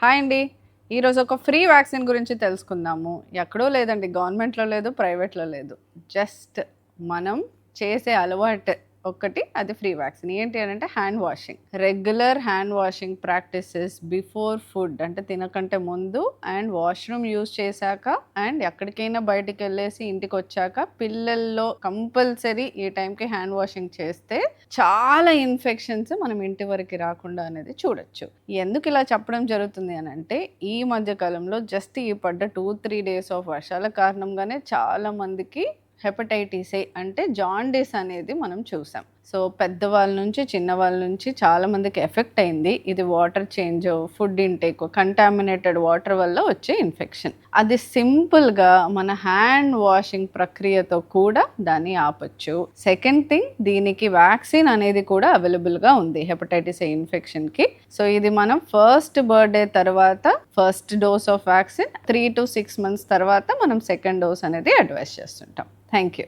Hi అండి. ఈరోజు ఒక ఫ్రీ వ్యాక్సిన్ గురించి తెలుసుకుందాము. ఎక్కడో లేదండి, గవర్నమెంట్‌లో లేదు, ప్రైవేట్‌లో లేదు. జస్ట్ మనం చేసే అలవాటు ఒక్కటి, అది ఫ్రీ వ్యాక్సిన్. ఏంటి అనంటే hand washing. Regular hand washing practices before food, అంటే తినకంటే ముందు, అండ్ వాష్‌రూమ్ యూజ్ చేశాక, అండ్ ఎక్కడికైనా బయటికెళ్ళేసి ఇంటికొచ్చాక పిల్లల్లో కంపల్సరీ ఈ టైంకి హ్యాండ్ వాషింగ్ చేస్తే చాలా ఇన్ఫెక్షన్స్ మనం ఇంటి వరకు రాకుండా అనేది చూడొచ్చు. ఎందుకు ఇలా చెప్పడం జరుగుతుంది అనంటే, ఈ మధ్య కాలంలో జస్ట్ ఈ పడ్డ 2-3 డేస్ ఆఫ్ వర్షాల కారణంగానే చాలా మందికి హెపటైటిస్ ఏ అంటే జాండీస్ అనేది మనం చూసాం. సో పెద్దవాళ్ళ నుంచి చిన్నవాళ్ళ నుంచి చాలా మందికి ఎఫెక్ట్ అయింది. ఇది water change, food intake, contaminated water వల్ల వచ్చే ఇన్ఫెక్షన్. అది సింపుల్గా మన హ్యాండ్ వాషింగ్ ప్రక్రియతో కూడా దాన్ని ఆపొచ్చు. సెకండ్ థింగ్, దీనికి వ్యాక్సిన్ అనేది కూడా అవైలబుల్గా ఉంది హెపటైటిస్ ఏ ఇన్ఫెక్షన్కి. సో ఇది మనం ఫస్ట్ బర్త్డే తర్వాత first dose of vaccine, 3 to 6 months తర్వాత మనం సెకండ్ డోస్ అనేది అడ్వైస్ చేస్తుంటాం. Thank you.